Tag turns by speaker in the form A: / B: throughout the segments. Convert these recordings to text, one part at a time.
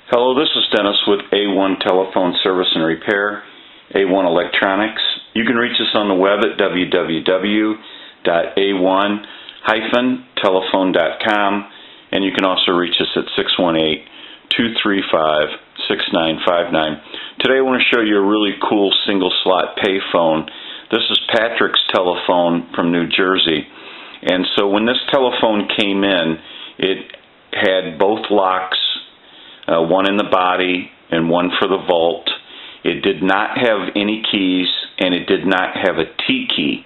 A: Hello, this is Dennis with A1 Telephone Service and Repair, A1 Electronics. You can reach us on the web at www.a1-telephone.com, and you can also reach us at 618-235-6959. Today I want to show you a really cool single-slot payphone. This is Patrick's telephone from New Jersey. And so when this telephone came in, it had both locks, one in the body and one for the vault. It did not have any keys, and it did not have a T key.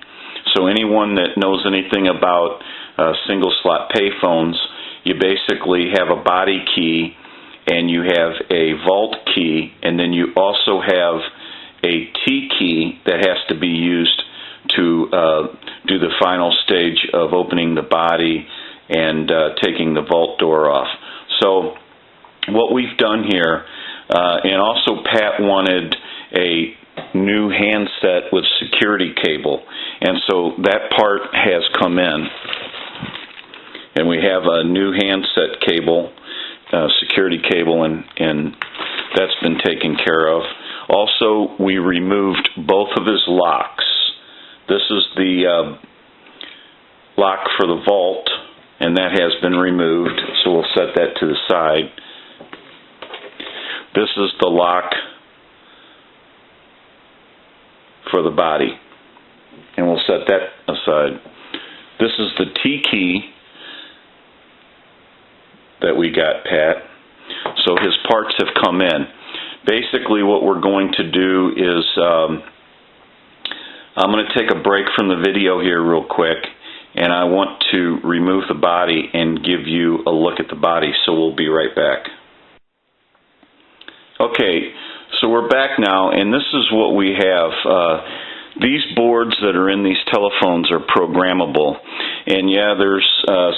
A: So anyone that knows anything about single slot payphones, you basically have a body key and you have a vault key, and then you also have a T key that has to be used to do the final stage of opening the body and taking the vault door off. So what we've done here, and also Pat wanted a new handset with security cable, and so that part has come in, and we have a new handset cable, security cable, and that's been taken care of. Also, we removed both of his locks. This is the lock for the vault, and that has been removed, so we'll set that to the side. This is the lock for the body, and we'll set that aside. This is the T key that we got, Pat. So his parts have come in. Basically what we're going to do is I'm going to take a break from the video here real quick, and I want to remove the body and give you a look at the body, so we'll be right back. Okay, so we're back now, and this is what we have. These boards that are in these telephones are programmable, and yeah, there's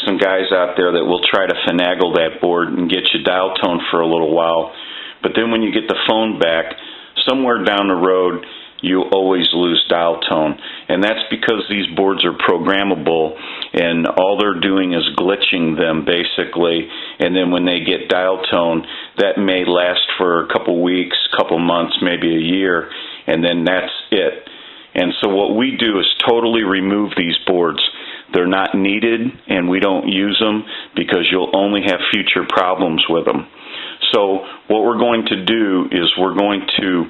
A: some guys out there that will try to finagle that board and get you dial tone for a little while, but then when you get the phone back, somewhere down the road, you always lose dial tone, and that's because these boards are programmable, and all they're doing is glitching them basically, and then when they get dial tone, that may last for a couple weeks, couple months, maybe a year, and then that's it. And so what we do is totally remove these boards. They're not needed, and we don't use them because you'll only have future problems with them. So what we're going to do is we're going to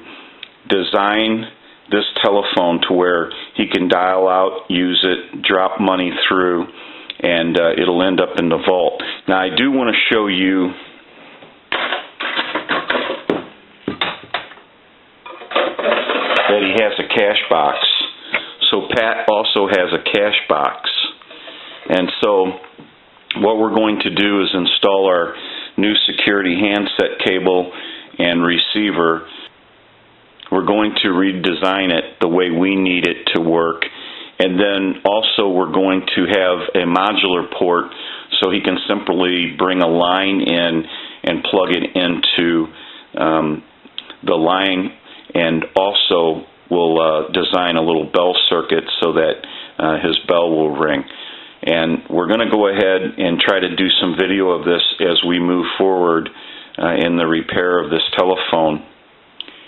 A: design this telephone to where he can dial out, use it, drop money through, and it'll end up in the vault. Now I do want to show you that he has a cash box. So Pat also has a cash box. And so what we're going to do is install our new security handset cable and receiver. We're going to redesign it the way we need it to work. And then also we're going to have a modular port so he can simply bring a line in and plug it into the line, and also we'll design a little bell circuit so that his bell will ring. And we're going to go ahead and try to do some video of this as we move forward in the repair of this telephone,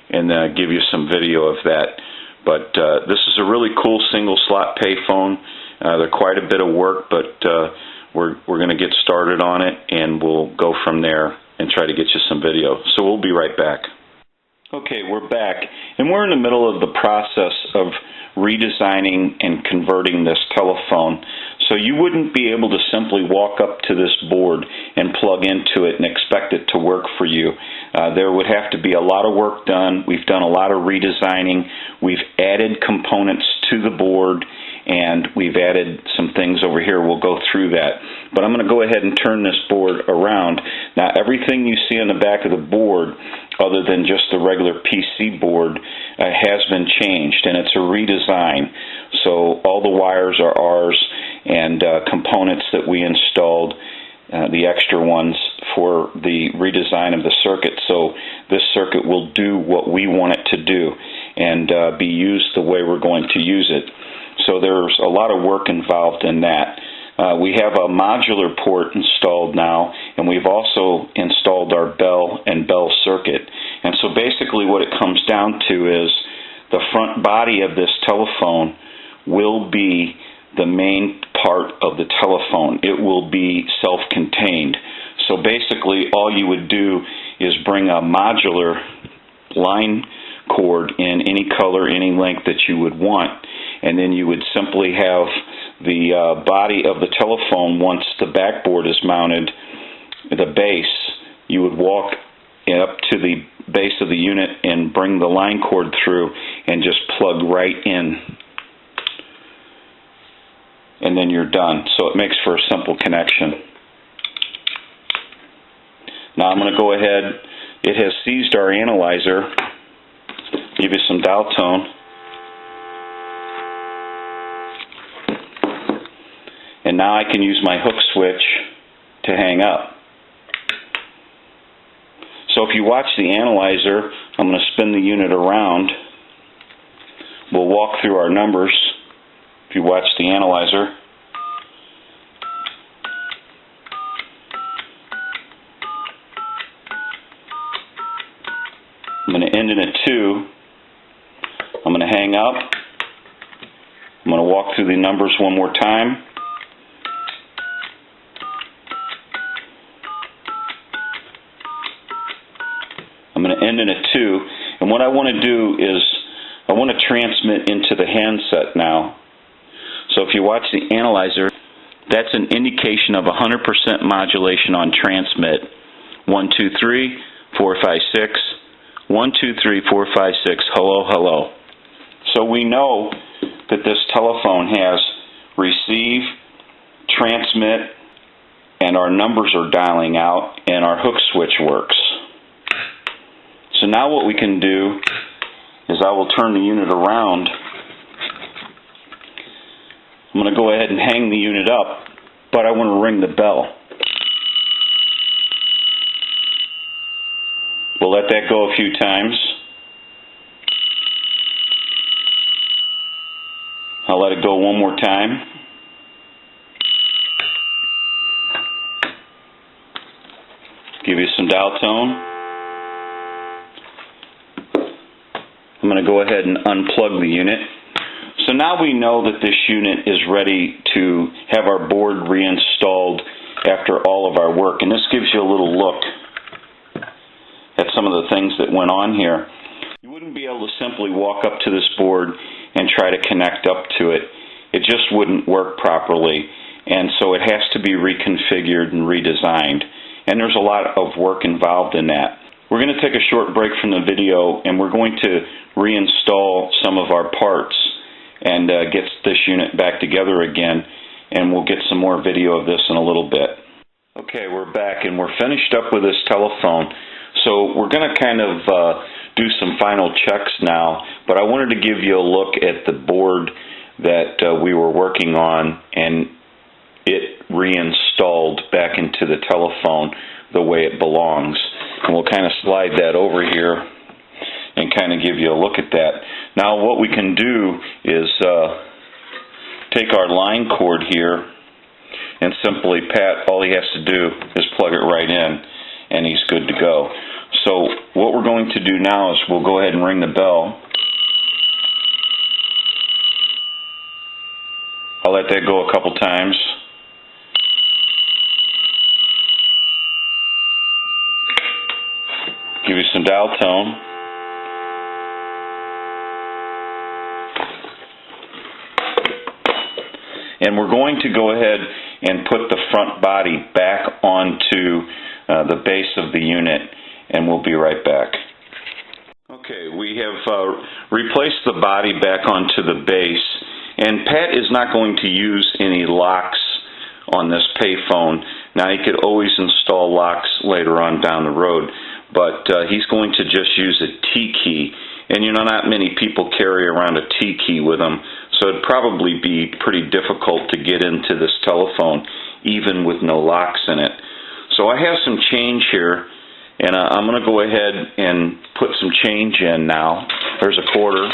A: and give you some video of that. But this is a really cool single slot payphone. They're quite a bit of work, but we're going to get started on it, and we'll go from there and try to get you some video. So we'll be right back. Okay, we're back, and we're in the middle of the process of redesigning and converting this telephone. So you wouldn't be able to simply walk up to this board and plug into it and expect it to work for you. There would have to be a lot of work done. We've done a lot of redesigning. We've added components to the board, and we've added some things over here. We'll go through that. But I'm going to go ahead and turn this board around. Now, everything you see on the back of the board, other than just the regular PC board, has been changed, and it's a redesign. So all the wires are ours, and components that we installed, the extra ones for the redesign of the circuit. So this circuit will do what we want it to do and be used the way we're going to use it. So there's a lot of work involved in that. We have a modular port installed now, and we've also installed our bell and bell circuit. And so basically what it comes down to is the front body of this telephone will be the main part of the telephone. It will be self-contained. So basically all you would do is bring a modular line cord in any color, any length that you would want, and then you would simply have the body of the telephone, once the backboard is mounted, the base, you would walk up to the base of the unit and bring the line cord through and just plug right in, and then you're done. So it makes for a simple connection. Now I'm going to go ahead, it has seized our analyzer, give you some dial tone, and now I can use my hook switch to hang up. So if you watch the analyzer, I'm going to spin the unit around. We'll walk through our numbers. If you watch the analyzer, I'm going to end in a 2. I'm going to hang up. I'm going to walk through the numbers one more time. I'm going to end in a 2. And what I want to do is I want to transmit into the handset now. So if you watch the analyzer, that's an indication of 100% modulation on transmit. 1, 2, 3, 4, 5, 6. 1, 2, 3, 4, 5, 6. Hello, hello. So we know that this telephone has receive, transmit, and our numbers are dialing out, and our hook switch works. So now what we can do is I will turn the unit around. I'm going to go ahead and hang the unit up, but I want to ring the bell. We'll let that go a few times. I'll let it go one more time. Give you some dial tone. I'm going to go ahead and unplug the unit. So now we know that this unit is ready to have our board reinstalled after all of our work. And this gives you a little look at some of the things that went on here. You wouldn't be able to simply walk up to this board and try to connect up to it. It just wouldn't work properly, and so it has to be reconfigured and redesigned. And there's a lot of work involved in that. We're going to take a short break from the video, and we're going to reinstall some of our parts and get this unit back together again, and we'll get some more video of this in a little bit. Okay, we're back, and we're finished up with this telephone. So we're going to kind of do some final checks now, but I wanted to give you a look at the board that we were working on, and it reinstalled back into the telephone the way it belongs. And we'll kind of slide that over here and kind of give you a look at that. Now what we can do is take our line cord here and simply Pat, all he has to do is plug it right in and he's good to go. So what we're going to do now is we'll go ahead and ring the bell. I'll let that go a couple times. Give you some dial tone. And we're going to go ahead and put the front body back onto the base of the unit, and we'll be right back. Okay, we have replaced the body back onto the base, and Pat is not going to use any locks on this payphone. Now, he could always install locks later on down the road, but he's going to just use a T-key. And you know, not many people carry around a T-key with them, so it'd probably be pretty difficult to get into this telephone, even with no locks in it. So I have some change here, and I'm going to go ahead and put some change in now. There's a quarter.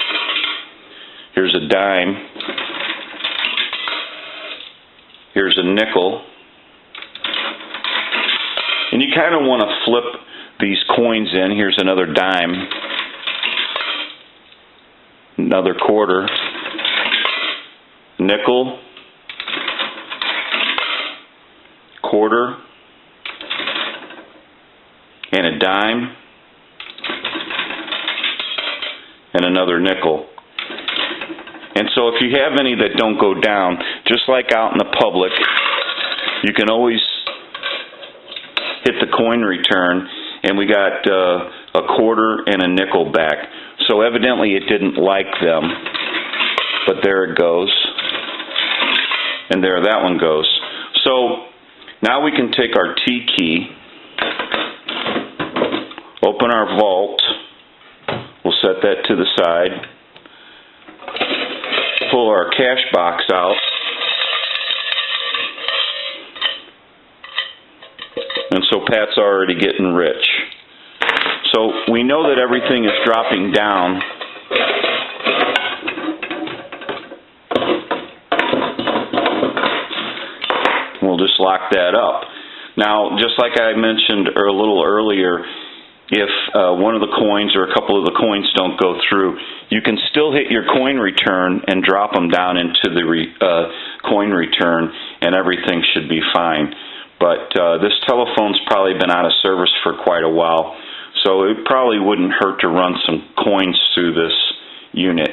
A: Here's a dime. Here's a nickel. And you kind of want to flip these coins in. Here's another dime, another quarter, nickel, quarter, and a dime, and another nickel. And so if you have any that don't go down, just like out in the public, you can always hit the coin return, and we got a quarter and a nickel back. So evidently it didn't like them, but there it goes, and there that one goes. So now we can take our T key, open our vault, we'll set that to the side, pull our cash box out, and so Pat's already getting rich. So we know that everything is dropping down. We'll just lock that up. Now, just like I mentioned a little earlier, if one of the coins or a couple of the coins don't go through, you can still hit your coin return and drop them down into the coin return, and everything should be fine. But this telephone's probably been out of service for quite a while, so it probably wouldn't hurt to run some coins through this unit.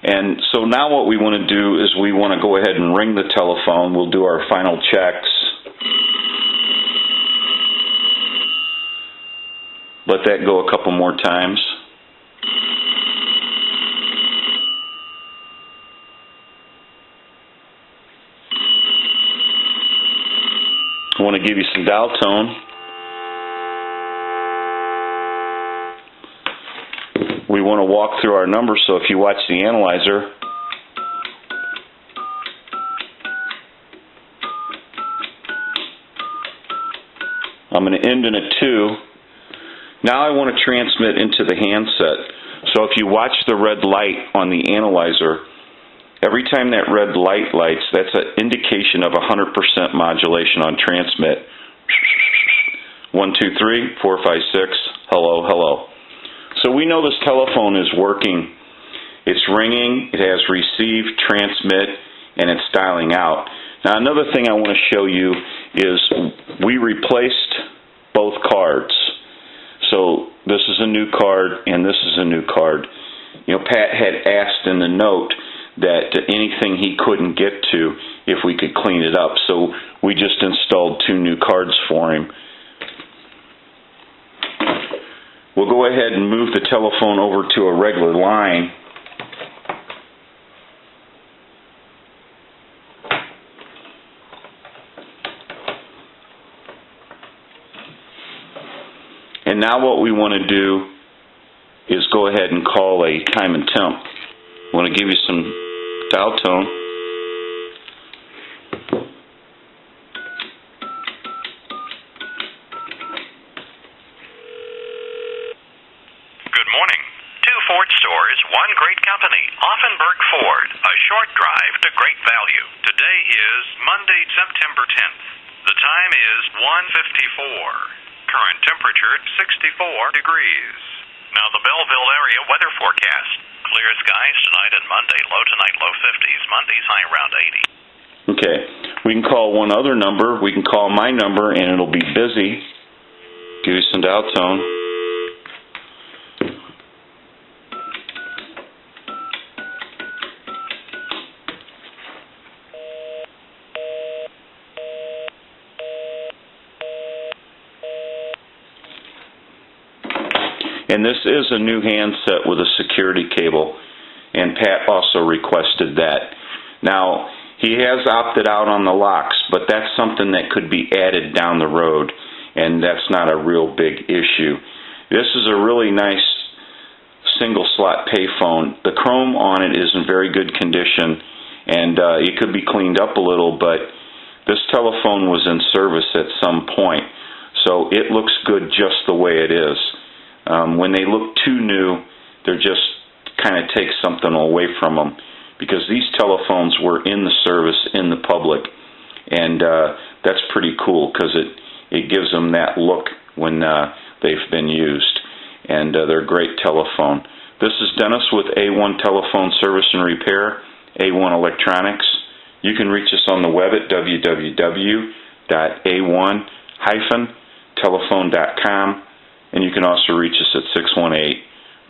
A: And so now what we want to do is we want to go ahead and ring the telephone. We'll do our final checks. Let that go a couple more times. I want to give you some dial tone. We want to walk through our numbers, so if you watch the analyzer, I'm going to end in a 2. Now I want to transmit into the handset. So if you watch the red light on the analyzer, every time that red light lights, that's an indication of 100% modulation on transmit. 1, 2, 3, 4, 5, 6, hello, hello. So we know this telephone is working. It's ringing, it has receive, transmit, and it's dialing out. Now another thing I want to show you is we replaced both cards. So this is a new card and this is a new card. You know, Pat had asked in the note that anything he couldn't get to, if we could clean it up. So we just installed 2 new cards for him. We'll go ahead and move the telephone over to a regular line. And now what we want to do is go ahead and call a time and temp. I want to give you some dial tone.
B: Good morning. 2 Ford stores, 1 great company. Offenburg Ford. A short drive to great value. Today is Monday, September 10th. The time is 1:54. Current temperature 64 degrees. Now the Belleville area weather forecast. Clear skies tonight and Monday. Low tonight, low 50s. Monday's high around 80.
A: Okay. We can call one other number. We can call my number and it'll be busy. Give you some dial tone. And this is a new handset with a security cable, and Pat also requested that. Now, he has opted out on the locks, but that's something that could be added down the road, and that's not a real big issue. This is a really nice single slot payphone. The chrome on it is in very good condition, and it could be cleaned up a little, but this telephone was in service at some point, so it looks good just the way it is. When they look too new, they're just kind of take something away from them, because these telephones were in the service in the public, and that's pretty cool because it gives them that look when they've been used, and they're a great telephone. This is Dennis with A1 Telephone Service and Repair, A1 Electronics. You can reach us on the web at www.a1-telephone.com, and you can also reach us at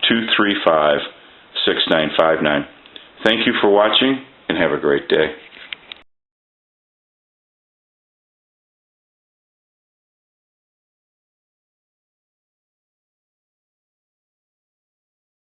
A: 618-235-6959. Thank you for watching, and have a great day.